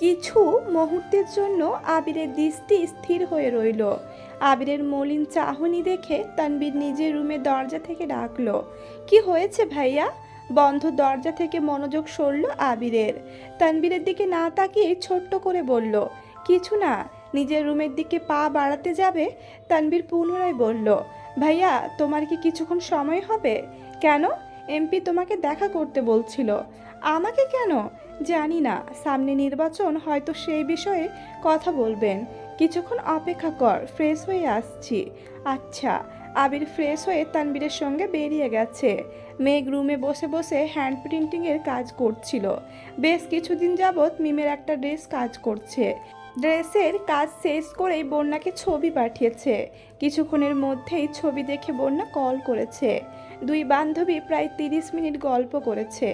কিছু মুহূর্তের জন্য আবিরের দৃষ্টি স্থির হয়ে রইল। আবিরের মলিন চাহনি দেখে তানবীর নিজের রুমে দরজা থেকে ডাকলো, কি হয়েছে ভাইয়া? বন্ধ দরজা থেকে মনোযোগ সরল আবিরের। তানবীরের দিকে না তাকিয়ে ছোট্ট করে বলল, কিছু না। নিজের রুমের দিকে পা বাড়াতে যাবে তানবীর পুনরায় বলল, ভাইয়া তোমার কি কিছুক্ষণ সময় হবে? কেন? এমপি তোমাকে দেখা করতে বলছিল। আমাকে কেন? জানি না, সামনে নির্বাচন, হয়তো সেই বিষয়ে কথা বলবেন। কিছুক্ষণ অপেক্ষা কর, ফ্রেশ হয়ে আসছি। আচ্ছা। আবির ফ্রেশ হয়ে তানবীরের সঙ্গে বেরিয়ে গেছে। মেঘ রুমে বসে বসে হ্যান্ড প্রিন্টিংয়ের কাজ করছিল। বেশ কিছুদিন যাবৎ মিমের একটা ড্রেস কাজ করছে। ড্রেসের কাজ শেষ করেই বন্যাকে ছবি পাঠিয়েছে। কিছুক্ষণের মধ্যেই ছবি দেখে বন্যা কল করেছে। দুই বান্ধবী প্রায় 30 মিনিট গল্প করেছে।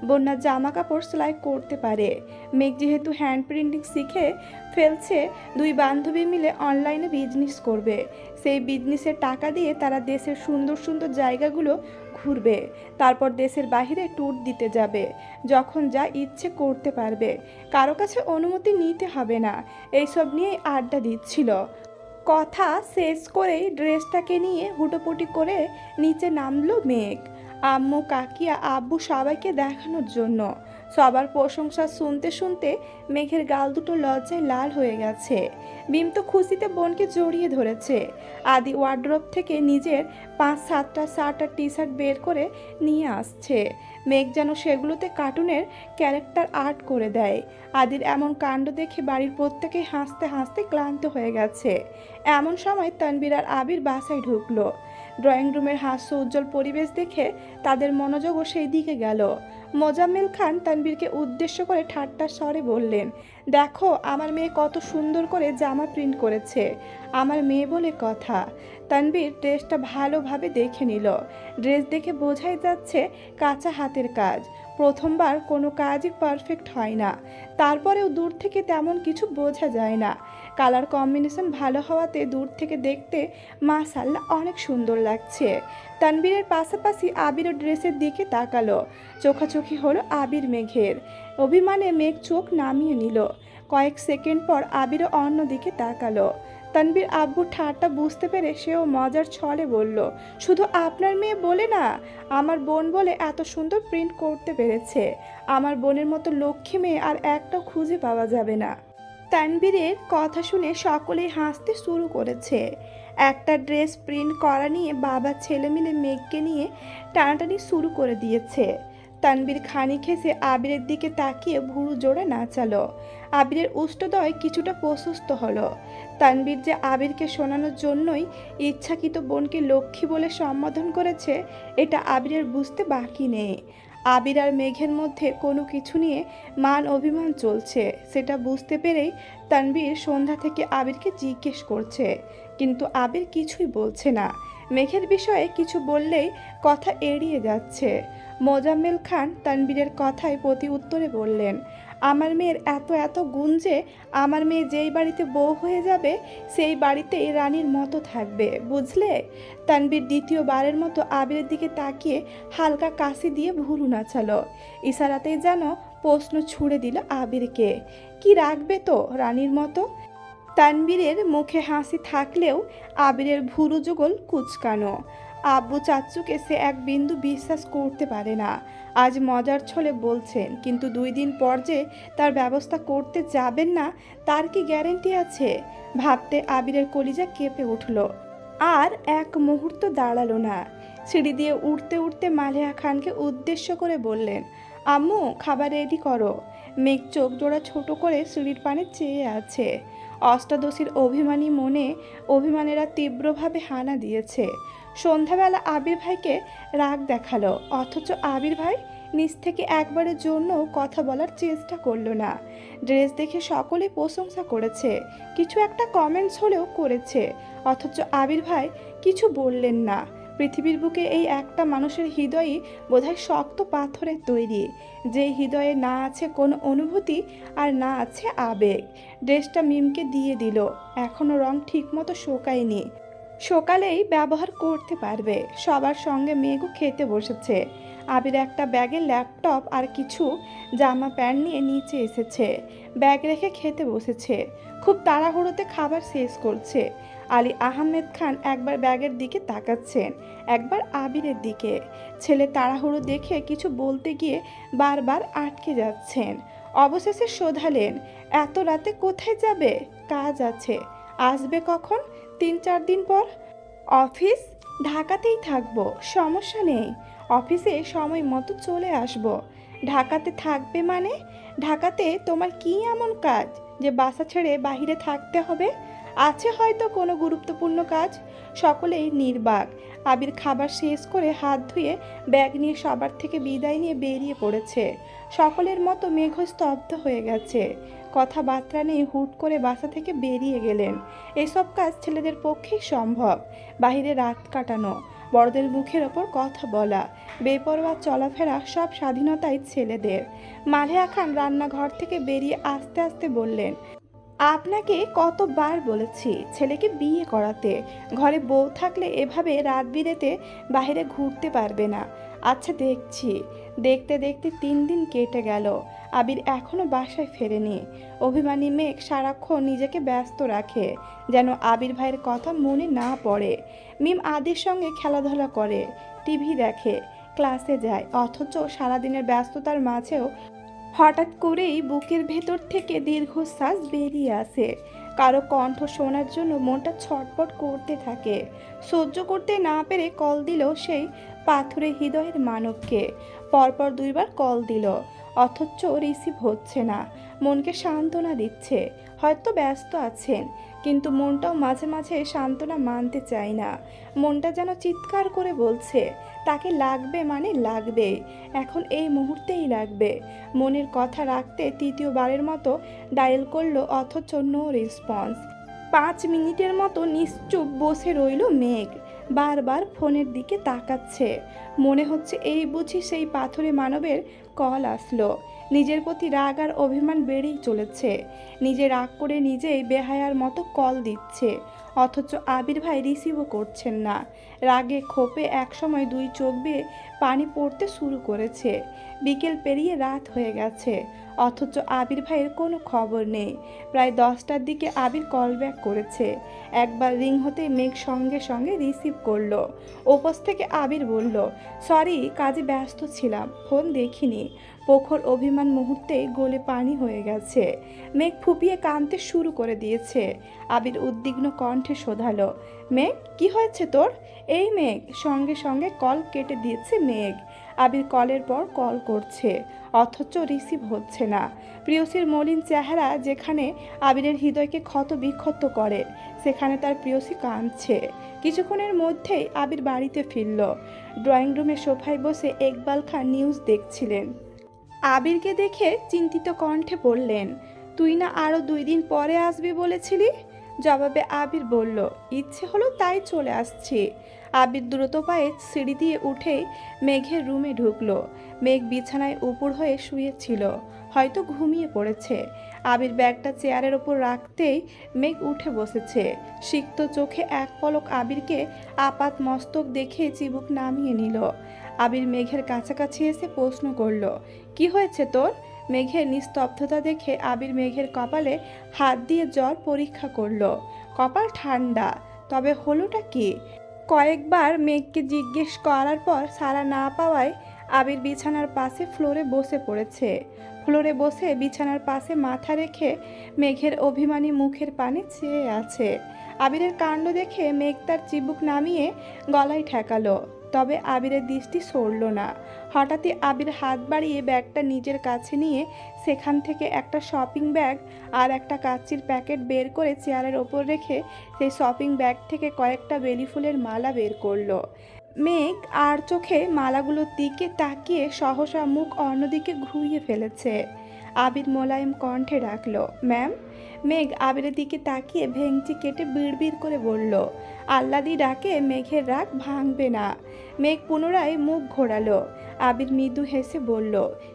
বন্যা জামা কাপড় সেলাই করতে পারে। মেঘ যেহেতু হ্যান্ড প্রিন্টিং শিখে ফেলছে, দুই বান্ধবী মিলে অনলাইনে বিজনেস করবে। সেই বিজনেসের টাকা দিয়ে তারা দেশের সুন্দর সুন্দর জায়গাগুলো ঘুরবে। তারপর দেশের বাইরে ট্যুর দিতে যাবে। যখন যা ইচ্ছে করতে পারবে, কারো কাছে অনুমতি নিতে হবে না। এইসব নিয়েই আড্ডা দিচ্ছিল। কথা শেষ করেই ড্রেসটাকে নিয়ে হুটোপুটি করে নিচে নামলো মেঘ। আম্মু, কাকিয়া, আব্বু সবাইকে দেখানোর জন্য। সবার প্রশংসা শুনতে শুনতে মেঘের গাল দুটো লজ্জায় লাল হয়ে গেছে। বিম তো খুশিতে বোনকে জড়িয়ে ধরেছে। আদি ওয়ার্ড্রোব থেকে নিজের 5-7টা শার্ট আর টি শার্ট বের করে নিয়ে আসছে। মেঘ যেন সেগুলোতে কার্টুনের ক্যারেক্টার আর্ট করে দেয়। আদির এমন কাণ্ড দেখে বাড়ির প্রত্যেকেই হাসতে হাসতে ক্লান্ত হয়ে গেছে। এমন সময় তানবীর আর আবির বাসায় ঢুকলো। ড্রয়িং রুমের হাস্য উজ্জ্বল পরিবেশ দেখে তাদের মনোযোগও সেই দিকে গেল। মোজাম্মেল খান তানবীরকে উদ্দেশ্য করে ঠাট্টার স্বরে বললেন, দেখো আমার মেয়ে কত সুন্দর করে জামা প্রিন্ট করেছে। আমার মেয়ে বলে কথা। তানবীর ড্রেসটা ভালোভাবে দেখে নিল। ড্রেস দেখে বোঝাই যাচ্ছে কাঁচা হাতের কাজ। প্রথমবার কোনো কাজই পারফেক্ট হয় না। তারপরেও দূর থেকে তেমন কিছু বোঝা যায় না। কালার কম্বিনেশন ভালো হওয়াতে দূর থেকে দেখতে মাশাআল্লাহ অনেক সুন্দর লাগছে। তানবীরের পাশাপাশি আবিরও ড্রেসের দিকে তাকালো। চোখাচোখি হলো আবির মেঘের। অভিমানে মেঘ চোখ নামিয়ে নিল। কয়েক সেকেন্ড পর আবিরও অন্য দিকে তাকালো। তানবীর আব্বু ঠাট্টা বুঝতে পেরে সেও মজার ছলে বলল, শুধু আপনার মেয়ে বলে না, আমার বোন বলে এত সুন্দর প্রিন্ট করতে পেরেছে। আমার বোনের মতো লক্ষ্মী মেয়ে আর একটাও খুঁজে পাওয়া যাবে না। তানবীরের কথা শুনে সকলেই হাসতে শুরু করেছে। একটা ড্রেস প্রিন্ট করা নিয়ে বাবা ছেলে মিলে মেঘকে নিয়ে টানাটানি শুরু করে দিয়েছে। তানবীর খানি খেসে আবিরের দিকে তাকিয়ে ভুরু জোড়া নাচালো। আবিরের উষ্টদয় কিছুটা প্রশস্ত হলো। তানবীর যে আবিরকে শোনানোর জন্যই ইচ্ছাকৃত বোনকে লক্ষ্মী বলে সম্বোধন করেছে, এটা আবিরের বুঝতে বাকি নেই। আবির আর মেঘের মধ্যে কোনো কিছু নিয়ে মান অভিমান চলছে, সেটা বুঝতে পেরেই তানবীর সন্ধ্যা থেকে আবিরকে জিজ্ঞেস করছে, কিন্তু আবির কিছুই বলছে না। মেঘের বিষয়ে কিছু বললেই কথা এড়িয়ে যাচ্ছে। মোজাম্মেল খান তানবীরের কথায় প্রতি উত্তরে বললেন, আমার মেয়ের এত এত গুণ যে আমার মেয়ে যেই বাড়িতে বউ হয়ে যাবে সেই বাড়িতেই রানীর মতো থাকবে, বুঝলে? তানবীর দ্বিতীয়বারের মতো আবিরের দিকে তাকিয়ে হালকা কাশি দিয়ে ভুরু নাচালো। ইশারাতেই যেন প্রশ্ন ছুড়ে দিল আবিরকে, কি রাখবে তো রানীর মতো? তানবীরের মুখে হাসি থাকলেও আবিরের ভুরু যুগল কুচকানো। আব্বু চাচ্চুকে সে এক বিন্দু বিশ্বাস করতে পারে না। আজ মজার ছলে বলছেন, কিন্তু 2 দিন পর যে তার ব্যবস্থা করতে যাবেন না, তার কি গ্যারেন্টি আছে? ভাবতে আবিরের কলিজা কেঁপে উঠল। আর এক মুহূর্ত দাঁড়ালো না। সিঁড়ি দিয়ে উঠতে উঠতে মালিহা খানকে উদ্দেশ্য করে বললেন, আম্মু খাবার রেডি করো। মেঘ চোখ জোড়া ছোট করে সিঁড়ির পানে চেয়ে আছে। অষ্টাদশীর অভিমানী মনে অভিমানেরা তীব্রভাবে হানা দিয়েছে। সন্ধ্যাবেলা আবির ভাইকে রাগ দেখালো, অথচ আবির ভাই নিজ থেকে একবারের জন্য কথা বলার চেষ্টা করলো না। ড্রেস দেখে সকলে প্রশংসা করেছে, কিছু একটা কমেন্টস হলেও করেছে, অথচ আবির ভাই কিছু বললেন না। পৃথিবীর বুকে এই একটা মানুষের হৃদয়ই বোধহয় শক্ত পাথরের তৈরি, যে হৃদয়ে না আছে কোনো অনুভূতি আর না আছে আবেগ। ড্রেসটা মিমকে দিয়ে দিল, এখনও রং ঠিকমতো শোকায়নি, সকালেই ব্যবহার করতে পারবে। সবার সঙ্গে মেঘও খেতে বসেছে। আবির একটা ব্যাগে ল্যাপটপ আর কিছু জামা প্যান্ট নিয়ে নিচে এসেছে। ব্যাগ রেখে খেতে বসেছে। খুব তাড়াহুড়োতে খাবার শেষ করছে। আলী আহমেদ খান একবার ব্যাগের দিকে তাকাচ্ছেন, একবার আবিরের দিকে। ছেলে তাড়াহুড়ো দেখে কিছু বলতে গিয়ে বারবার আটকে যাচ্ছেন। অবশেষে শোধালেন, এত রাতে কোথায় যাবে? কাজ আছে। আসবে কখন? 3-4 দিন পর। অফিস? ঢাকাতেই থাকবো, সমস্যা নেই। অফিসে সময় মতো চলে আসবো। ঢাকাতে থাকবে মানে? ঢাকাতে তোমার কি এমন কাজ যে বাসা ছেড়ে বাইরে থাকতে হবে? আছে হয়তো কোনো গুরুত্বপূর্ণ কাজ। সকলেই নির্বাক। আবির খাবার শেষ করে হাত ধুয়ে ব্যাগ নিয়ে সবার থেকে বিদায় নিয়ে বেরিয়ে পড়েছে। সকলের মতো মেঘ স্তব্ধ হয়ে গেছে। কথাবার্তা নেই, হুট করে বাসা থেকে বেরিয়ে গেলেন। এসব কাজ ছেলেদের পক্ষেই সম্ভব। বাইরে রাত কাটানো, বড়দের মুখের ওপর কথা বলা, বেপরোয়া চলাফেরা, সব স্বাধীনতাই ছেলেদের। মালেহা খান রান্নাঘর থেকে বেরিয়ে আস্তে আস্তে বললেন, আপনাকে কতবার বলেছি ছেলেকে বিয়ে করাতে। ঘরে বউ থাকলে এভাবে রাত বিরেতে বাইরে ঘুরতে পারবে না। আচ্ছা দেখছি। দেখতে দেখতে 3 দিন কেটে গেল। আবির এখনো বাসায় ফেরেনি। অভিমানী মেঘ সারাক্ষণ নিজেকে ব্যস্ত রাখে, যেন আবির ভাইয়ের কথা মনে না পড়ে। মিম আদির সঙ্গে খেলাধুলা করে, টিভি দেখে, ক্লাসে যায়, অথচ সারাদিনের ব্যস্ততার মাঝেও হঠাৎ করেই বুকের ভেতর থেকে দীর্ঘশ্বাস বেরিয়ে আসে। কারো কণ্ঠ শোনার জন্য মনটা ছটফট করতে থাকে। সহ্য করতে না পেরে কল দিল সেই পাথুরে হৃদয়ের মানবকে। পরপর 2বার কল দিল, অথচ রিসিভ হচ্ছে না। মনকে সান্ত্বনা দিচ্ছে, হয়তো ব্যস্ত আছেন, কিন্তু মনটাও মাঝে মাঝে সান্ত্বনা মানতে চায় না। মনটা যেন চিৎকার করে বলছে, তাকে লাগবে মানে লাগবে, এখন এই মুহূর্তেই লাগবে। মনের কথা রাখতে 3য়বারের মতো ডায়াল করলো, অথচ নো রেসপন্স। 5 মিনিটের মতো নিশ্চুপ বসে রইল মেঘ। বারবার ফোনের দিকে তাকাচ্ছে। মনে হচ্ছে এই বুঝি সেই পাথরে মানবের কল আসলো। নিজের প্রতি রাগ আর অভিমান বেড়েই চলেছে। নিজে রাগ করে নিজেই বেহায়ার মতো কল দিচ্ছে, অথচ আবির ভাই রিসিভও করছেন না। রাগে ক্ষোভে একসময় 2 চোখ বেয়ে পানি পড়তে শুরু করেছে। বিকেল পেরিয়ে রাত হয়ে গেছে, অথচ আবির ভাইয়ের কোনো খবর নেই। প্রায় 10টার দিকে আবির কল ব্যাক করেছে। একবার রিং হতে মেঘ সঙ্গে সঙ্গে রিসিভ করলো। ওপাশ থেকে আবির বলল, সরি, কাজে ব্যস্ত ছিলাম, ফোন দেখিনি। প্রখর অভিমান মুহূর্তে গলে পানি হয়ে গেছে। মেঘ ফুপিয়ে কাঁদতে শুরু করে দিয়েছে। আবির উদ্বিগ্ন কণ্ঠে শোধালো, মেঘ কি হয়েছে তোর? এই মেঘ। সঙ্গে সঙ্গে কল কেটে দিয়েছে মেঘ। আবির কলের পর কল করছে, অথচ রিসিভ হচ্ছে না। প্রিয়সীর মলিন চেহারা যেখানে আবিরের হৃদয়কে ক্ষত বিক্ষত করে, সেখানে তার প্রিয়সী কাঁদছে। কিছুক্ষণের মধ্যেই আবির বাড়িতে ফিরল। ড্রয়িং রুমে সোফায় বসে ইকবাল খান নিউজ দেখছিলেন। আবিরকে দেখে চিন্তিত কণ্ঠে বললেন, তুই না আরও 2 দিন পরে আসবি বলেছিলি? জবাবে আবির বলল, ইচ্ছে হলো তাই চলে আসছি। আবির দ্রুত পায়ে সিঁড়ি দিয়ে উঠেই মেঘের রুমে ঢুকলো। মেঘ বিছানায় উপর হয়ে শুয়েছিল, হয়তো ঘুমিয়ে পড়েছে। আবির ব্যাগটা চেয়ারের ওপর রাখতেই মেঘ উঠে বসেছে। সিক্ত চোখে এক পলক আবিরকে আপাত মস্তক দেখে চিবুক নামিয়ে নিল। আবির মেঘের কাছাকাছি এসে প্রশ্ন করল, কি হয়েছে তোর? মেঘের নিস্তব্ধতা দেখে আবির মেঘের কপালে হাত দিয়ে জ্বর পরীক্ষা করলো। কপাল ঠান্ডা, তবে হলোটা কি? কয়েকবার মেঘকে জিজ্ঞেস করার পর সাড়া না পাওয়ায় আবির বিছানার পাশে ফ্লোরে বসে পড়েছে। ফ্লোরে বসে বিছানার পাশে মাথা রেখে মেঘের অভিমানী মুখের পানে চেয়ে আছে। আবিরের কাণ্ড দেখে মেঘ তার চিবুক নামিয়ে গলায় ঠেকালো, তবে আবিরের দৃষ্টি সরল না। হঠাৎই আবির হাত বাড়িয়ে ব্যাগটা নিজের কাছে নিয়ে সেখান থেকে একটা শপিং ব্যাগ আর একটা কাচির প্যাকেট বের করে চেয়ারের ওপর রেখে সেই শপিং ব্যাগ থেকে কয়েকটা বেলি ফুলের মালা বের করলো। মেঘ আর চোখে মালাগুলোর দিকে তাকিয়ে সহসা মুখ অন্যদিকে ঘুরিয়ে ফেলেছে। আবির মোলায়েম কণ্ঠে ডাকলো, ম্যাম। মেঘ আবিরের দিকে তাকিয়ে ভেঙচি কেটে বিড়বিড় করে বলল, আল্লাদি ডাকে মেঘের রাগ ভাঙবে না। মেঘ পুনরায় মুখ ঘোরালো। আবির মৃদু হেসে বলল,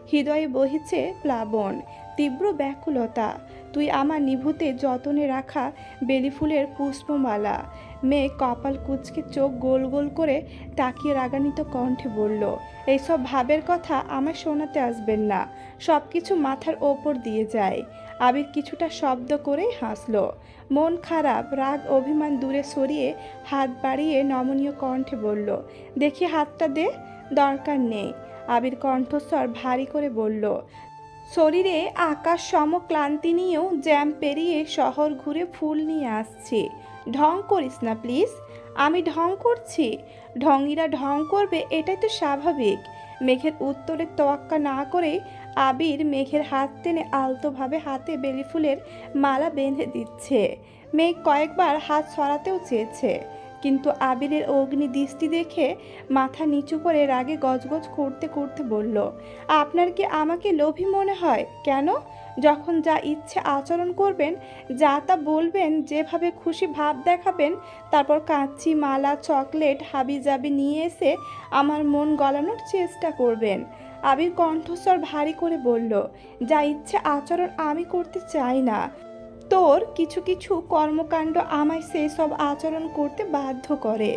হৃদয়ে বহিছে প্লাবন, তীব্র ব্যাকুলতা। তুই আমার নিভৃতে যতনে রাখা বেলি ফুলের পুষ্পমালা। মেয়ে কপাল কুঁচকে চোখ গোল গোল করে তাকিয়ে রাগান্বিত কণ্ঠে বলল, এইসব ভাবের কথা আমায় শোনাতে আসবেন না, সব কিছু মাথার ওপর দিয়ে যায়। আবির কিছুটা শব্দ করেই হাসলো। মন খারাপ, রাগ, অভিমান দূরে সরিয়ে হাত বাড়িয়ে নমনীয় কণ্ঠে বলল, দেখি হাতটা দে। দরকার নেই। আবির কণ্ঠস্বর ভারী করে বলল, শরীরে আকাশ সম ক্লান্তি নিয়েও জ্যাম পেরিয়ে শহর ঘুরে ফুল নিয়ে আসছি। ঢং করিস না প্লিজ। আমি ঢং করছি? ঢঙ্গিরা ঢং করবে, এটাই তো স্বাভাবিক। মেঘের উত্তরে তোয়াক্কা না করেই আবির মেঘের হাত টেনে আলতোভাবে হাতে বেলি ফুলের মালা বেঁধে দিচ্ছে। মেঘ কয়েকবার হাত সরাতেও চেয়েছে, কিন্তু আবিরের অগ্নি দৃষ্টি দেখে মাথা নিচু করে রাগে গজগজ করতে করতে বলল, আপনার কি আমাকে লোভী মনে হয়? কেন? যখন যা ইচ্ছে আচরণ করবেন, যা তা বলবেন, যেভাবে খুশি ভাব দেখাবেন, তারপর কাঁচি, মালা, চকলেট হাবিজাবি নিয়ে এসে আমার মন গলানোর চেষ্টা করবেন। আবির কণ্ঠস্বর ভারী করে বলল, যা ইচ্ছে আচরণ আমি করতে চাই না। তোর কিছু কিছু কর্মকাণ্ড আমায় সেই সব আচরণ করতে বাধ্য করে।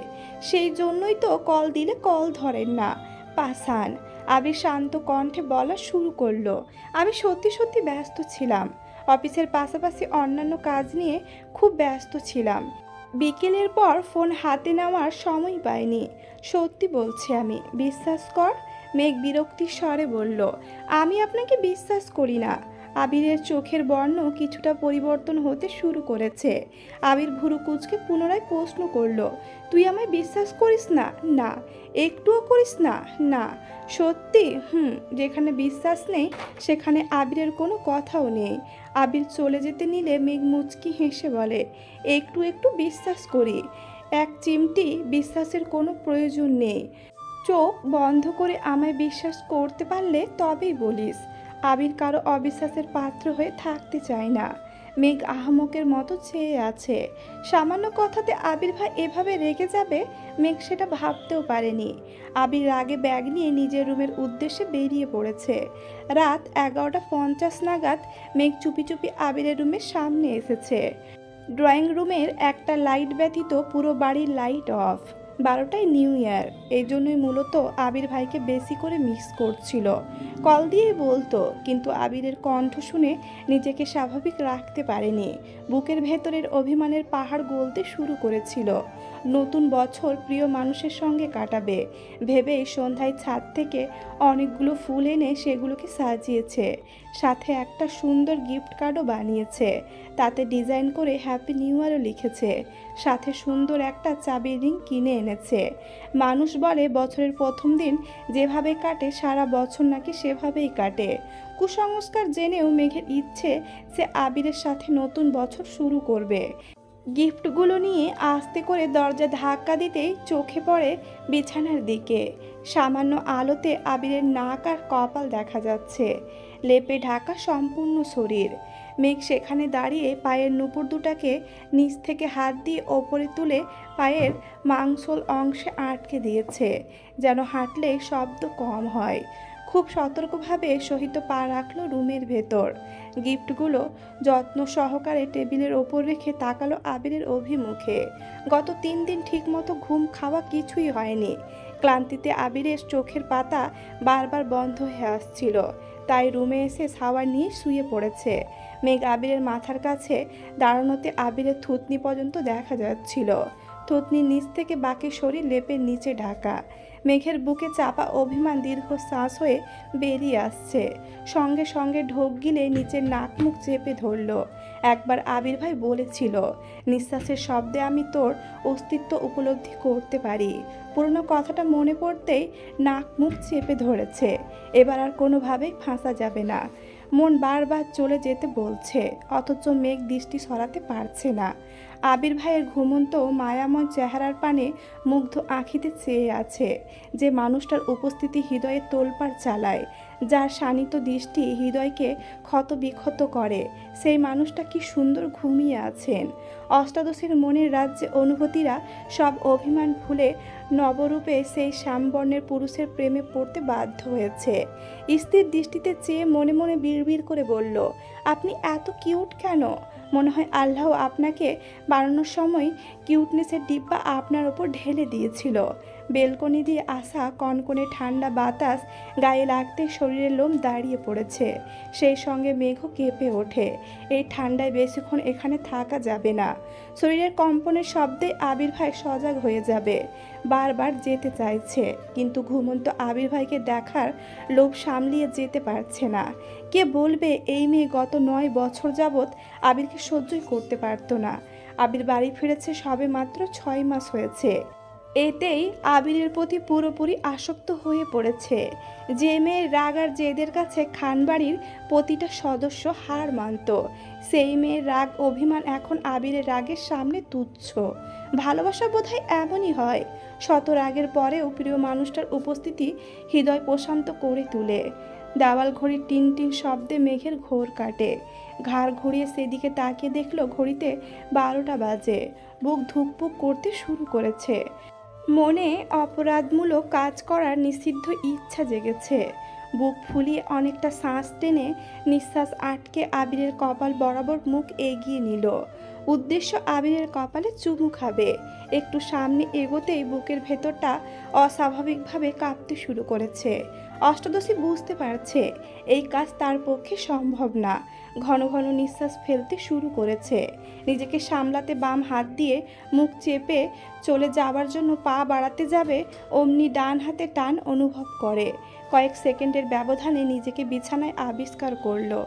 সেই জন্যই তো কল দিলে কল ধরেন না, পাষাণ। আবির শান্ত কণ্ঠে বলা শুরু করলো, আমি সত্যি সত্যি ব্যস্ত ছিলাম। অফিসের পাশাপাশি অন্যান্য কাজ নিয়ে খুব ব্যস্ত ছিলাম। বিকেলের পর ফোন হাতে নেওয়ার সময় পাইনি। সত্যি বলছি আমি, বিশ্বাস কর। মেঘ বিরক্তির স্বরে বলল, আমি আপনাকে বিশ্বাস করি না। আবিরের চোখের বর্ণ কিছুটা পরিবর্তন হতে শুরু করেছে। আবির ভুরু কুঁচকে পুনরায় প্রশ্ন করল, তুই আমায় বিশ্বাস করিস না? না। একটুও করিস না? না। সত্যি? যেখানে বিশ্বাস নেই সেখানে আবিরের কোনো কথাও নেই। আবির চলে যেতে নিলে মেঘ মুচকি হেসে বলে, একটু একটু বিশ্বাস করি। এক চিমটি বিশ্বাসের কোনো প্রয়োজন নেই। চোখ বন্ধ করে আমায় বিশ্বাস করতে পারলে তবেই বলিস। আবির কারো অবিশ্বাসের পাত্র হয়ে থাকতে চায় না। মেঘ আহমকের মতো চেয়ে আছে। সামান্য কথাতে আবির ভাই এভাবে রেগে যাবে, মেঘ সেটা ভাবতেও পারেনি। আবির রাগে ব্যাগ নিয়ে নিজের রুমের উদ্দেশ্যে বেরিয়ে পড়েছে। রাত 11:50 নাগাদ মেঘ চুপি চুপি আবিরের রুমের সামনে এসেছে। ড্রয়িং রুমের একটা লাইট ব্যতীত পুরো বাড়ির লাইট অফ। 12টায় নিউ ইয়ার, এই জন্যই মূলত আবির ভাইকে বেশি করে মিস করছিল। কল দিয়েই বলতো, কিন্তু আবিরের কণ্ঠ শুনে নিজেকে স্বাভাবিক রাখতে পারেনি। বুকের ভেতরের অভিমানের পাহাড় গলতে শুরু করেছিল। নতুন বছর প্রিয় মানুষের সঙ্গে কাটাবে ভেবেই সন্ধ্যায় ছাদ থেকে অনেকগুলো ফুল এনে সেগুলোকে সাজিয়েছে। সাথে একটা সুন্দর গিফট কার্ডও বানিয়েছে। তাতে ডিজাইন করে হ্যাপি নিউ ইয়ারও লিখেছে। সাথে সুন্দর একটা চাবির রিং কিনে এনেছে। মানুষ বলে বছরের প্রথম দিন যেভাবে কাটে সারা বছর নাকি সেভাবেই কাটে। কুসংস্কার জেনেও মেঘের ইচ্ছে সে আবিরের সাথে নতুন বছর শুরু করবে। গিফটগুলো নিয়ে আস্তে করে দরজা ধাক্কা দিতেই চোখে পড়ে বিছানার দিকে। সামান্য আলোতে আবিরের নাক আর কপাল দেখা যাচ্ছে, লেপে ঢাকা সম্পূর্ণ শরীর। মেঘ সেখানে দাঁড়িয়ে পায়ের নুপুর দুটাকে নিচ থেকে হাত দিয়ে ওপরে তুলে পায়ের মাংসল অংশে আটকে দিয়েছে, যেন হাঁটলে শব্দ কম হয়। খুব সতর্কভাবে সহিত পা রাখলো রুমের ভেতর। গিফটগুলো যত্ন সহকারে টেবিলের ওপর রেখে তাকালো আবিরের অভিমুখে। গত 3 দিন ঠিকমতো ঘুম খাওয়া কিছুই হয়নি। ক্লান্তিতে আবিরের চোখের পাতা বারবার বন্ধ হয়ে আসছিল, তাই রুমে এসে শাওয়ার নিয়ে শুয়ে পড়েছে। মেঘ আবিরের মাথার কাছে দাঁড়ানোতে আবিরের থুতনি পর্যন্ত দেখা যাচ্ছিল। থুতনির নিচ থেকে বাকি শরীর লেপের নিচে ঢাকা। মেঘের বুকে চাপা অভিমান দীর্ঘ শ্বাস হয়ে বেরিয়ে আসছে। সঙ্গে সঙ্গে ঢোক গিলে নিচের নাক মুখ চেপে ধরল। একবার আবির ভাই বলেছিল, নিঃশ্বাসের শব্দে আমি তোর অস্তিত্ব উপলব্ধি করতে পারি। পুরনো কথাটা মনে পড়তেই নাক মুখ চেপে ধরেছে। এবার আর কোনোভাবেই ফাঁসা যাবে না। মন বারবার চলে যেতে বলছে, অথচ মেঘ দৃষ্টি সরাতে পারছে না। আবির ভাইয়ের ঘুমন্ত মায়াময় চেহারার পানে মুগ্ধ আঁখিতে চেয়ে আছে। যে মানুষটার উপস্থিতি হৃদয়ে তোলপাড় চালায়, যার শানিত দৃষ্টি হৃদয়কে ক্ষত বিক্ষত করে, সেই মানুষটা কি সুন্দর ঘুমিয়ে আছেন। অষ্টাদশের মনের রাজ্যে অনুভূতিরা সব অভিমান ভুলে নবরূপে সেই শ্যামবর্ণের পুরুষের প্রেমে পড়তে বাধ্য হয়েছে। স্ত্রীর দৃষ্টিতে চেয়ে মনে মনে বিড়বিড় করে বলল, আপনি এত কিউট কেন? মনে হয় আল্লাহ আপনাকে বানানোর সময় কিউটনেসের ডিব্বা আপনার ওপর ঢেলে দিয়েছিল। বেলকনি দিয়ে আসা কনকনে ঠান্ডা বাতাস গায়ে লাগতে শরীরের লোম দাঁড়িয়ে পড়েছে, সেই সঙ্গে মেঘও কেঁপে ওঠে। এই ঠান্ডায় বেশিক্ষণ এখানে থাকা যাবে না। শরীরের কম্পনের শব্দে আবির ভাই সজাগ হয়ে যাবে। বারবার যেতে চাইছে, কিন্তু ঘুমন্ত আবির ভাইকে দেখার লোভ সামলিয়ে যেতে পারছে না। কে বলবে এই মেয়ে গত 9 বছর যাবৎ আবিরকে সহ্যই করতে পারত না। আবির বাড়ি ফিরেছে সবে মাত্র 6 মাস হয়েছে। এতেই আবিরের প্রতি পুরোপুরি আসক্ত হয়ে পড়েছে। যে মেয়ের রাগ আর জেদের কাছে খানবাড়ির প্রতিটা সদস্য হার মানত, সেই মেয়ের রাগ অভিমান এখন আবিরের রাগের সামনে তুচ্ছ। ভালোবাসা বোধহয় এমনই হয়, শত রাগের পরেও প্রিয় মানুষটার উপস্থিতি হৃদয় প্রশান্ত করে তোলে। দেওয়াল ঘড়ির টিন টিন শব্দে মেঘের ঘোর কাটে। ঘাড় ঘুরিয়ে সেদিকে তাকিয়ে দেখলো ঘড়িতে 12টা বাজে। বুক ধুকপুক করতে শুরু করেছে। মনে অপরাধমূলক কাজ করার নিষিদ্ধ ইচ্ছা জেগেছে। বুক ফুলিয়ে অনেকটা শ্বাস টেনে নিঃশ্বাস আটকে আবিরের কপাল বরাবর মুখ এগিয়ে নিল। উদ্দেশ্য আবিরের কপালে চুমু খাবে। একটু সামনে এগোতেই বুকের ভেতরটা অস্বাভাবিকভাবে কাঁপতে শুরু করেছে। অষ্টাদশী বুঝতে পারছে এই কাজ তার পক্ষে সম্ভব না। ঘন ঘন নিঃশ্বাস ফেলতে শুরু করেছে। নিজেকে সামলাতে বাম হাত দিয়ে মুখ চেপে চলে যাবার জন্য পা বাড়াতে যাবে, অমনি ডান হাতে টান অনুভব করে। কয়েক সেকেন্ডের ব্যবধানে নিজেকে বিছানায় আবিষ্কার করলো।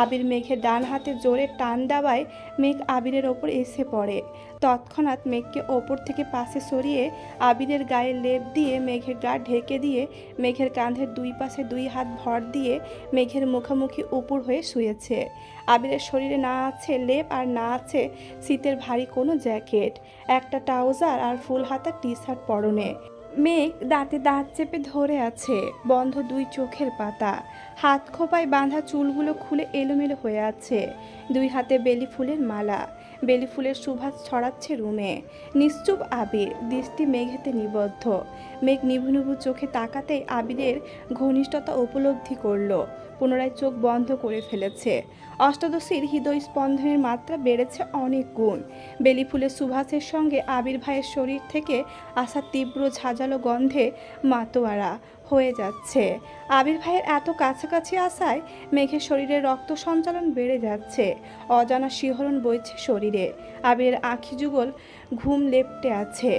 আবির মেঘের ডান হাতে জোরে টান দেওয়ায় মেঘ আবিরের ওপর এসে পড়ে। তৎক্ষণাৎ মেঘকে ওপর থেকে পাশে সরিয়ে আবিরের গায়ে লেপ দিয়ে মেঘের গা ঢেকে দিয়ে মেঘের কাঁধের দুই পাশে 2 হাত ভর দিয়ে মেঘের মুখোমুখি উপর হয়ে শুয়েছে। আবিরের শরীরে না আছে লেপ আর না আছে শীতের ভারী কোনো জ্যাকেট, একটা ট্রাউজার আর ফুল হাতা টি শার্ট পরনে। মেঘ দাঁতে দাঁত চেপে ধরে আছে, বন্ধ 2 চোখের পাতা। হাত খোপায় বাঁধা চুলগুলো খুলে এলোমেলো হয়ে আছে। 2 হাতে বেলি ফুলের মালা, বেলি ফুলের সুবাস ছড়াচ্ছে রুমে। নিশ্চুপ আবির, দৃষ্টি মেঘেতে নিবদ্ধ। মেঘ নিভু নিভু চোখে তাকাতেই আবিরের ঘনিষ্ঠতা উপলব্ধি করলো। পুনরায় চোখ বন্ধ করে ফেলেছে। অষ্টাদশীর হৃদয় স্পন্দনের মাত্রা বেড়েছে অনেক গুণ। বেলি ফুলের সুবাসের সঙ্গে আবির ভাইয়ের শরীর থেকে আসা তীব্র ঝাঁঝালো গন্ধে মাতোয়ারা হয়ে যাচ্ছে। আবির ভাইয়ের এত কাছাকাছি আসায় মেঘের শরীরে রক্ত সঞ্চালন বেড়ে যাচ্ছে। অজানা শিহরণ বইছে শরীরে। আবিরের আঁখি যুগল ঘুম লেপ্টে আছে।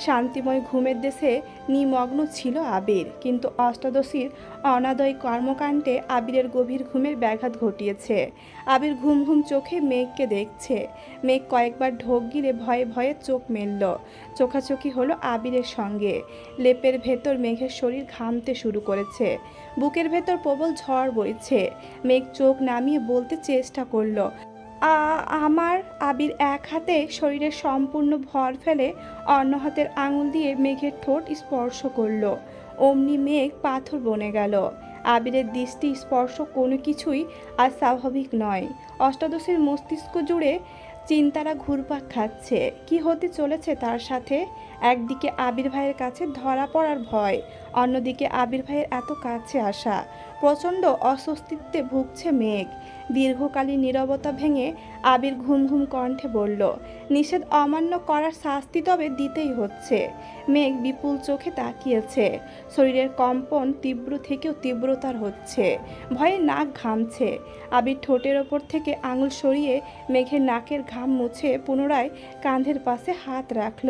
শান্তিময় ঘুমের দেশে নিমগ্ন ছিল আবির, কিন্তু অষ্টাদশীর অনাদয় কর্মকাণ্ডে আবিরের গভীর ঘুমের ব্যাঘাত ঘটিয়েছে। আবির ঘুম ঘুম চোখে মেঘকে দেখছে। মেঘ কয়েকবার ঢোক গিলে ভয়ে ভয়ে চোখ মেলল। চোখাচোখি হলো আবিরের সঙ্গে। লেপের ভেতর মেঘের শরীর ঘামতে শুরু করেছে। বুকের ভেতর প্রবল ঝড় বইছে। মেঘ চোখ নামিয়ে বলতে চেষ্টা করলো, আমার। আবির এক হাতে শরীরের সম্পূর্ণ ভর ফেলে অন্য হাতের আঙুল দিয়ে মেঘের ঠোঁট স্পর্শ করলো। অমনি মেঘ পাথর বনে গেল। আবিরের দৃষ্টি স্পর্শ কোনো কিছুই আর স্বাভাবিক নয়। অষ্টাদশীর মস্তিষ্ক জুড়ে চিন্তারা ঘুরপাক খাচ্ছে। কি হতে চলেছে তার সাথে? একদিকে আবির ভাইয়ের কাছে ধরা পড়ার ভয়, অন্যদিকে আবির ভাইয়ের এত কাছে আসা। প্রচণ্ড অস্বস্তিত্বে ভুগছে মেঘ। দীর্ঘকালীন নীরবতা ভেঙে আবির ঘুম ঘুম কণ্ঠে বলল, নিষেধ অমান্য করার শাস্তি তবে দিতেই হচ্ছে। মেঘ বিপুল চোখে তাকিয়েছে। শরীরের কম্পন তীব্র থেকেও তীব্রতার হচ্ছে। ভয়ে নাক ঘামছে। আবির ঠোঁটের ওপর থেকে আঙুল সরিয়ে মেঘের নাকের ঘাম মুছে পুনরায় কাঁধের পাশে হাত রাখল।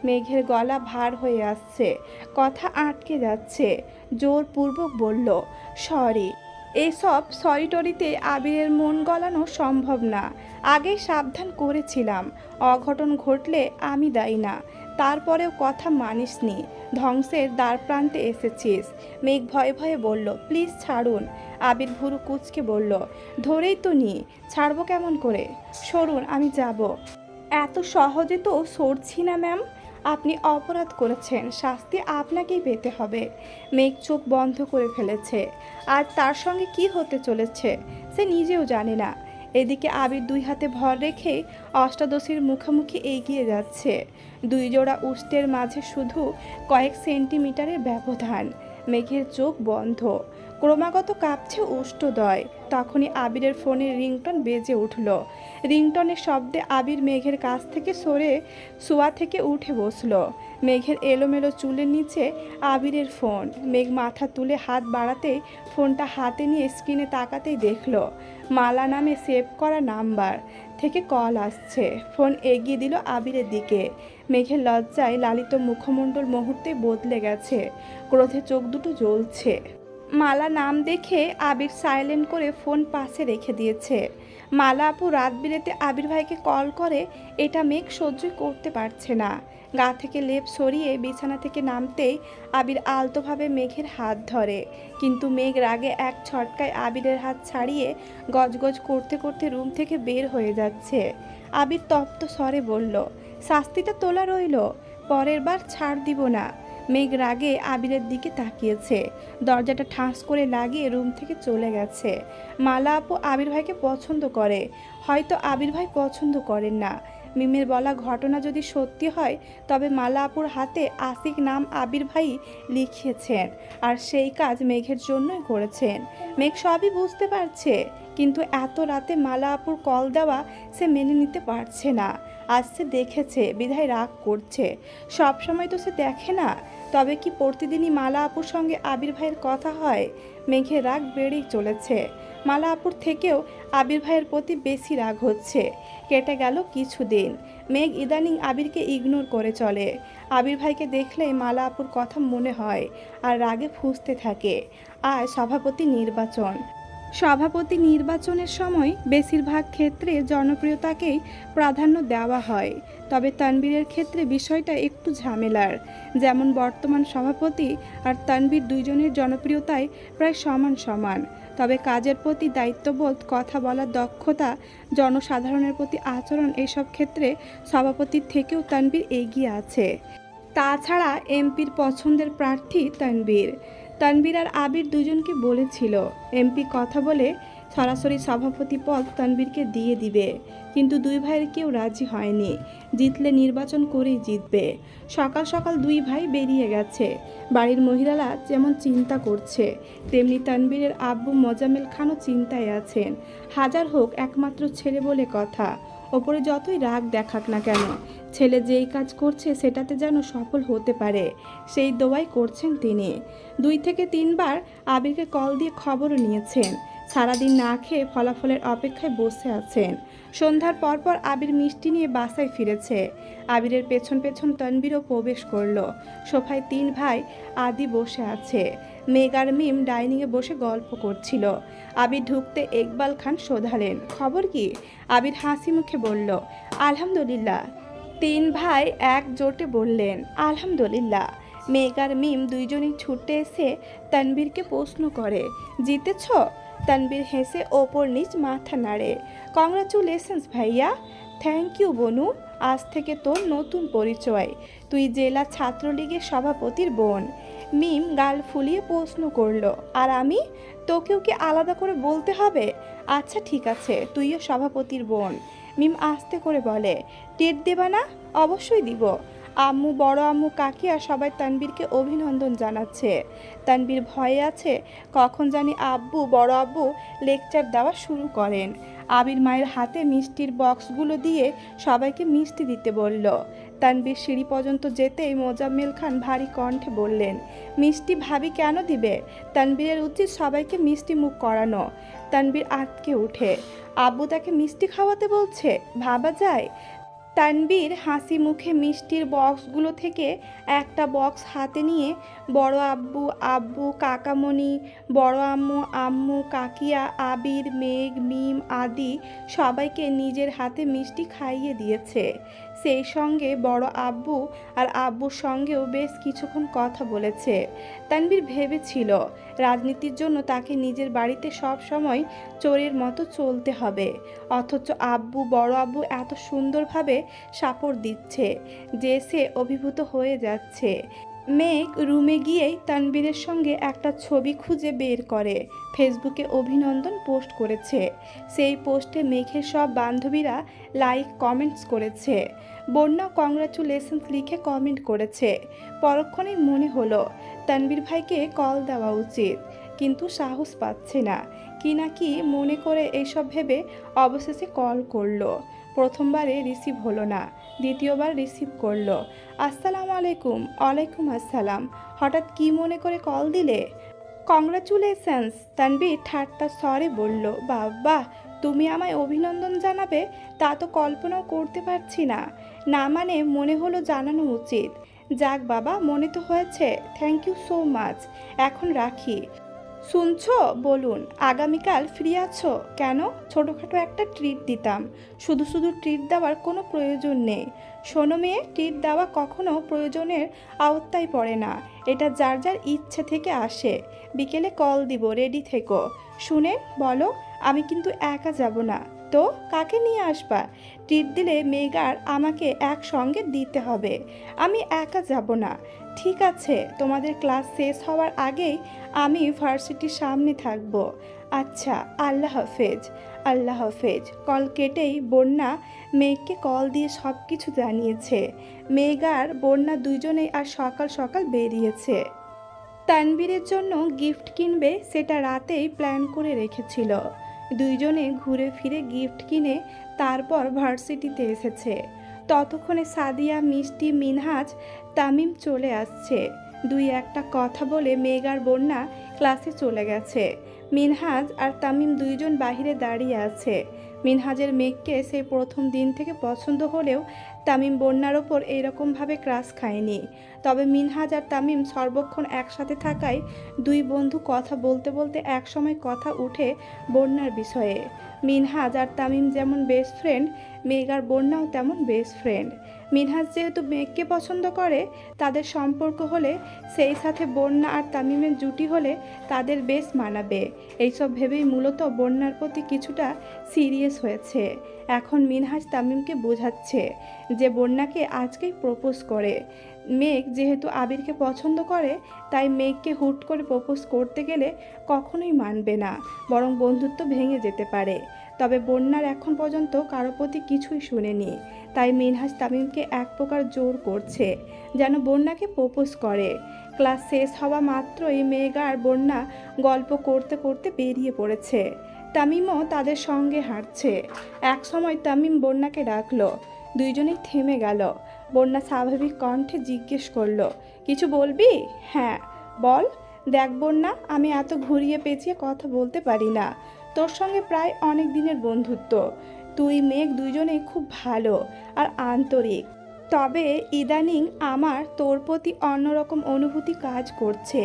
মেঘের গলা ভার হয়ে আসছে, কথা আটকে যাচ্ছে। জোরপূর্বক বলল, সরি। এসব সরি টরিতে আবিরের মন গলানো সম্ভব না। আগেই সাবধান করেছিলাম, অঘটন ঘটলে আমি দায়ী না। তারপরেও কথা মানিসনি, ধ্বংসের দ্বারপ্রান্তে এসেছিস। মেঘ ভয়ে ভয়ে বলল, প্লিজ ছাড়ুন। আবির ভুরু কুঁচকে বলল, ধরেই তো নি, ছাড়বো কেমন করে? সরুন, আমি যাব। এত সহজে তো সরছি না ম্যাম। আপনি অপরাধ করেছেন, শাস্তি আপনাকেই পেতে হবে। মেঘ চোখ বন্ধ করে ফেলেছে। আর তার সঙ্গে কি হতে চলেছে সে নিজেও জানে না। এদিকে আবির 2 হাতে ভর রেখে অষ্টাদশীর মুখোমুখি এগিয়ে যাচ্ছে। 2 জোড়া উষ্টের মাঝে শুধু কয়েক সেন্টিমিটারের ব্যবধান। মেঘের চোখ বন্ধ, ক্রমাগত কাঁপছে উষ্ঠদয়। তখনই আবিরের ফোনের রিংটন বেজে উঠল। রিংটনের শব্দে আবির মেঘের কাছ থেকে সরে শোয়া থেকে উঠে বসল। মেঘের এলোমেলো চুলের নিচে আবিরের ফোন। মেঘ মাথা তুলে হাত বাড়াতেই ফোনটা হাতে নিয়ে স্ক্রিনে তাকাতেই দেখল মালা নামে সেভ করা নাম্বার থেকে কল আসছে। ফোন এগিয়ে দিল আবিরের দিকে। মেঘের লজ্জায় লালিত মুখমণ্ডল মুহূর্তে বদলে গেছে, ক্রোধে চোখ দুটো জ্বলছে। মালা নাম দেখে আবির সাইলেন্ট করে ফোন পাশে রেখে দিয়েছে। মালা আপু রাত বিরেতে আবির ভাইকে কল করে, এটা মেঘ সহ্য করতে পারছে না। গা থেকে লেপ সরিয়ে বিছানা থেকে নামতেই আবির আলতোভাবে মেঘের হাত ধরে, কিন্তু মেঘ রাগে এক ছটকায় আবিরের হাত ছাড়িয়ে গজগজ করতে করতে রুম থেকে বের হয়ে যাচ্ছে। আবির তপ্ত স্বরে বলল, শাস্তিটা তোলা রইল, পরের বার ছাড় দিব না। মেঘ রাগে আবিরের দিকে তাকিয়েছে, দরজাটা ঠাস করে লাগিয়ে রুম থেকে চলে গেছে। মালা আপু আবির ভাইকে পছন্দ করে, হয়তো আবির ভাই পছন্দ করেন না। মিমের বলা ঘটনা যদি সত্যি হয়, তবে মালা আপুর হাতে আশিক নাম আবির ভাই লিখিয়েছেন, আর সেই কাজ মেঘের জন্যই করেছেন। মেঘ সবই বুঝতে পারছে, কিন্তু এত রাতে মালা আপুর কল দেওয়া সে মেনে নিতে পারছে না। আজ সে দেখেছে বিধায় রাগ করছে, সব সময় তো সে দেখে না। তবে কি প্রতিদিনই মালা আপুর সঙ্গে আবির ভাইয়ের কথা হয়? মেঘের রাগ বেড়েই চলেছে। মালা আপুর থেকেও আবির ভাইয়ের প্রতি বেশি রাগ হচ্ছে। কেটে গেল কিছুদিন। মেঘ ইদানিং আবিরকে ইগনোর করে চলে। আবির ভাইকে দেখলেই মালা আপুর কথা মনে হয় আর রাগে ফুঁসতে থাকে। আর সভাপতি নির্বাচনের সময় বেশিরভাগ ক্ষেত্রে জনপ্রিয়তাকেই প্রাধান্য দেওয়া হয়, তবে তানবীরের ক্ষেত্রে বিষয়টা একটু ঝামেলার। যেমন বর্তমান সভাপতি আর তানবীর দুইজনের জনপ্রিয়তায় প্রায় সমান সমান, তবে কাজের প্রতি দায়িত্ববোধ, কথা বলার দক্ষতা, জনসাধারণের প্রতি আচরণ, এসব ক্ষেত্রে সভাপতির থেকেও তানবীর এগিয়ে আছে। তাছাড়া এমপির পছন্দের প্রার্থী তানবীর আর আবির দুজনকে বলেছিল এমপি কথা বলে সরাসরি সভাপতি পদ তানবীরকে দিয়ে দিবে, কিন্তু দুই ভাইয়ের কেউ রাজি হয়নি। জিতলে নির্বাচন করেই জিতবে। সকাল সকাল দুই ভাই বেরিয়ে গেছে। বাড়ির মহিলারা যেমন চিন্তা করছে, তেমনি তানবীরের আব্বু মোজাম্মেল খানও চিন্তায় আছেন। হাজার হোক একমাত্র ছেলে বলে কথা, ওপরে যতই রাগ দেখাক না কেন, ছেলে যেই কাজ করছে সেটাতে যেন সফল হতে পারে, সেই দোয়াই করছেন তিনি। 2 থেকে 3 বার আবিরকে কল দিয়ে খবরও নিয়েছেন। সারাদিন না খেয়ে ফলাফলের অপেক্ষায় বসে আছেন। সন্ধ্যার পরপর আবির মিষ্টি নিয়ে বাসায় ফিরেছে। আবিরের পেছন পেছন তানবীরও প্রবেশ করলো। সোফায় 3 ভাই আদি বসে আছে। মেঘ আর মিম ডাইনিংয়ে বসে গল্প করছিল। আবির ঢুকতে ইকবাল খান শোধালেন, খবর কি? আবির হাসি মুখে বলল, আলহামদুলিল্লাহ। 3 ভাই একজোটে বললেন, আলহামদুলিল্লাহ। মেঘ আর মিম দুইজনেই ছুটে এসে তানবীরকে প্রশ্ন করে, জিতেছ? তানবীর হেসে ওপর নিচ মাথা নাড়ে, কংগ্রাচুলেশনস ভাইয়া। থ্যাংক ইউ বনু, আজ থেকে তোর নতুন পরিচয়, তুই জেলা ছাত্রলীগের সভাপতির বোন। মিম গাল ফুলিয়ে প্রশ্ন করলো, আর আমি? তোকেও কি আলাদা করে বলতে হবে? আচ্ছা ঠিক আছে, তুইও সভাপতির বোন। মিম আস্তে করে বলে, টের দেবা না? অবশ্যই দিব। আম্মু, বড় আম্মু, কাকিয়া সবাই তানবীরকে অভিনন্দন জানাচ্ছে। তানবীর ভয়ে আছে কখন জানি আব্বু, বড় আব্বু লেকচার দেওয়া শুরু করেন। আবির মায়ের হাতে মিষ্টির বক্সগুলো দিয়ে সবাইকে মিষ্টি দিতে বলল। তানবীর সিঁড়ি পর্যন্ত যেতেই মোজাম্মেল খান ভারী কণ্ঠে বললেন, মিষ্টি ভাবি কেন দিবে? তানবীরের উচিত সবাইকে মিষ্টি মুখ করানো। তানবীর আটকে উঠে, আব্বু তাকে মিষ্টি খাওয়াতে বলছে, ভাবা যায়? তানবীর হাসি মুখে মিষ্টির বক্সগুলো থেকে একটা বক্স হাতে নিয়ে বড় আব্বু, আব্বু, কাকামণি, বড় আম্মু, আম্মু, কাকিয়া, আবির, মেঘ, মিম আদি সবাইকে নিজের হাতে মিষ্টি খাইয়ে দিয়েছে। সেই সঙ্গে বড় আব্বু আর আব্বুর সঙ্গেও বেশ কিছুক্ষণ কথা বলেছে। তানবীর ভেবেছিল রাজনীতির জন্য তাকে নিজের বাড়িতে সব সময় চোরের মতো চলতে হবে, অথচ আব্বু, বড় আব্বু এত সুন্দরভাবে সাপোর্ট দিচ্ছে যে সে অভিভূত হয়ে যাচ্ছে। মেঘ রুমে গিয়েই তানবীরের সঙ্গে একটা ছবি খুঁজে বের করে ফেসবুকে অভিনন্দন পোস্ট করেছে। সেই পোস্টে মেঘের সব বান্ধবীরা লাইক কমেন্টস করেছে। বন্যা কংগ্রাচুলেশনস লিখে কমেন্ট করেছে। পরক্ষণেই মনে হলো তানবীর ভাইকে কল দেওয়া উচিত, কিন্তু সাহস পাচ্ছে না। কি না কি মনে করে এইসব ভেবে অবশেষে কল করলো। প্রথমবারে রিসিভ হলো না, দ্বিতীয়বার রিসিভ করলো। আসসালামু আলাইকুম। ওয়ালাইকুম আসসালাম। হঠাৎ কি মনে করে কল দিলে? কংগ্রাচুলেশনস, তানবীর ঠাট্টা স্বরে বলল। বাবা, তুমি আমায় অভিনন্দন জানাবে তা তো কল্পনাও করতে পারছি না। না মানে মনে হলো জানানো উচিত। যাক বাবা, মনে তো হয়েছে, থ্যাংক ইউ সো মাচ। এখন রাখি। শুনছো? বলুন, আগামীকাল ফ্রি আছো? কেন? ছোটোখাটো একটা ট্রিট দিতাম। শুধু শুধু ট্রিট দেওয়ার কোনো প্রয়োজন নেই। শোনো মেয়ে, ট্রিট দেওয়া কখনো প্রয়োজনের আওতায় পড়ে না। এটা যার যার ইচ্ছে থেকে আসে। বিকেলে কল দিব, রেডি থেকো। শুনেন, বলো, আমি কিন্তু একা যাব না। তো কাকে নিয়ে আসবা? ট্রিট দিলে মেগার আমাকে একসঙ্গে দিতে হবে। আমি একা যাব না। ঠিক আছে, তোমাদের ক্লাস শেষ হওয়ার আগেই আমি ভার্সিটির সামনে থাকব। আচ্ছা, আল্লাহ হাফেজ। আল্লাহ হাফেজ। কল কেটেই বন্যা মেঘকে কল দিয়ে সব কিছু জানিয়েছে। মেঘ আর বন্যা দুইজনেই আর সকাল সকাল বেরিয়েছে। তানবীরের জন্য গিফট কিনবে, সেটা রাতেই প্ল্যান করে রেখেছিল। দুইজনে ঘুরে ফিরে গিফট কিনে তারপর ভার্সিটিতে এসেছে। ততক্ষণে সাদিয়া, মিষ্টি, মিনহাজ, তামিম চলে আসছে। দুই একটা কথা বলে মেঘ আর বন্যা ক্লাসে চলে গেছে। মিনহাজ আর তামিম দুইজন বাহিরে দাঁড়িয়ে আছে। মিনহাজের মেঘকে সেই প্রথম দিন থেকে পছন্দ হলেও তামিম বন্যার ওপর এইরকমভাবে ক্রাশ খায়নি। তবে মিনহাজ আর তামিম সর্বক্ষণ একসাথে থাকায় দুই বন্ধু কথা বলতে বলতে একসময় কথা উঠে বন্যার বিষয়ে। মিনহাজ আর তামিম যেমন বেস্ট ফ্রেন্ড, মেঘ আর বন্যাও তেমন বেস্ট ফ্রেন্ড। মিনহাজ যেহেতু মেঘকে পছন্দ করে, তাদের সম্পর্ক হলে, সেই সাথে বন্যা আর তামিমের জুটি হলে তাদের বেশ মানাবে। এইসব ভেবেই মূলত বন্যার প্রতি কিছুটা সিরিয়াস হয়েছে। এখন মিনহাজ তামিমকে বোঝাচ্ছে যে বন্যাকে আজকেই প্রপোজ করে। মেঘ যেহেতু আবিরকে পছন্দ করে, তাই মেঘকে হুট করে প্রপোজ করতে গেলে কখনোই মানবে না, বরং বন্ধুত্ব ভেঙে যেতে পারে। তবে বন্যার এখন পর্যন্ত কারো প্রতি কিছুই শুনেনি, তাই মিনহাজ তামিমকে এক প্রকার জোর করছে যেন বন্যাকে প্রপোজ করে। ক্লাস শেষ হওয়া মাত্রই মেঘ আর বন্যা গল্প করতে করতে বেরিয়ে পড়েছে। তামিমও তাদের সঙ্গে হাঁটছে। এক সময় তামিম বন্যাকে ডাকলো। দুইজনেই থেমে গেল। বন্যা স্বাভাবিক কণ্ঠে জিজ্ঞেস করলো, কিছু বলবি? হ্যাঁ, বল। দেখ বন্যা, আমি এত ঘুরিয়ে পেঁচিয়ে কথা বলতে পারি না। তোর সঙ্গে প্রায় অনেক দিনের বন্ধুত্ব। তুই মেঘ দুইজনেই খুব ভালো আর আন্তরিক। তবে ইদানিং আমার তোর প্রতি অন্যরকম অনুভূতি কাজ করছে,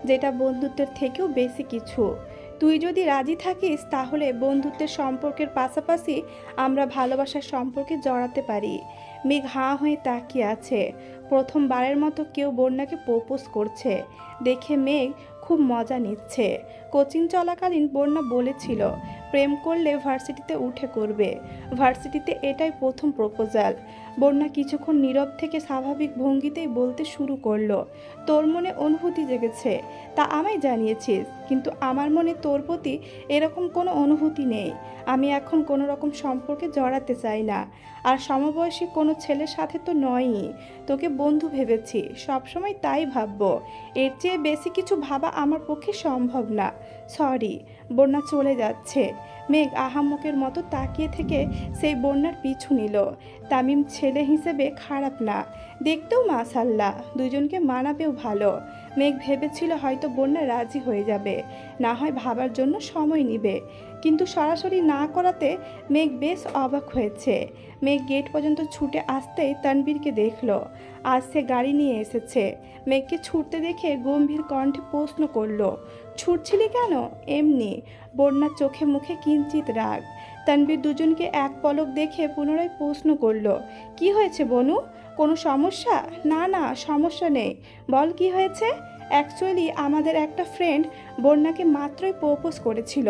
যেটা বন্ধুত্বের থেকেও বেশি কিছু। তুই যদি রাজি থাকিস তাহলে বন্ধুত্বের সম্পর্কের পাশাপাশি আমরা ভালোবাসার সম্পর্কে জড়াতে পারি। মেঘ হাঁ হয়ে তাকিয়ে আছে। প্রথমবারের মতো কেউ বন্যাকে প্রপোজ করছে দেখে মেঘ খুব মজা নিচ্ছে। কোচিং চলাকালীন বন্যা বলেছিল প্রেম করলে ভার্সিটিতে উঠে করবে। ভার্সিটিতে এটাই প্রথম প্রপোজাল। বন্যা কিছুক্ষণ নীরব থেকে স্বাভাবিক ভঙ্গিতেই বলতে শুরু করলো, তোর মনে অনুভূতি জেগেছে তা আমায় জানিয়েছিস, কিন্তু আমার মনে তোর প্রতি এরকম কোনো অনুভূতি নেই। আমি এখন কোনো রকম সম্পর্কে জড়াতে চাই না, আর সমবয়সী কোনো ছেলের সাথে তো নয়ই। তোকে বন্ধু ভেবেছি, সবসময় তাই ভাববো। এর চেয়ে বেশি কিছু ভাবা আমার পক্ষে সম্ভব না। সরি। বন্যা চলে যাচ্ছে। মেঘ আহাম্মকের মতো তাকিয়ে থেকে সেই বন্যার পিছু নিল। তামিম ছেলে হিসেবে খারাপ না, দেখতেও মাশাল্লাহ, দুজনকে মানাবেও ভালো। মেঘ ভেবেছিল হয়তো বন্যা রাজি হয়ে যাবে, না হয় ভাবার জন্য সময় নেবে, কিন্তু সরাসরি না করাতে মেঘ বেশ অবাক হয়েছে। মেঘ গেট পর্যন্ত ছুটে আসতেই তানবীরকে দেখলো। আজ সে গাড়ি নিয়ে এসেছে। মেঘকে ছুটতে দেখে গম্ভীর কণ্ঠে প্রশ্ন করলো, ছুটছিলি কেন? এমনি। বন্যার চোখে মুখে কিঞ্চিত রাগ। তানবীর দুজনকে এক পলক দেখে পুনরায় প্রশ্ন করলো, কি হয়েছে বনু? কোনো সমস্যা? না না, সমস্যা নেই, বল কি হয়েছে। অ্যাকচুয়ালি আমাদের একটা ফ্রেন্ড বন্যাকে মাত্রই প্রপোজ করেছিল।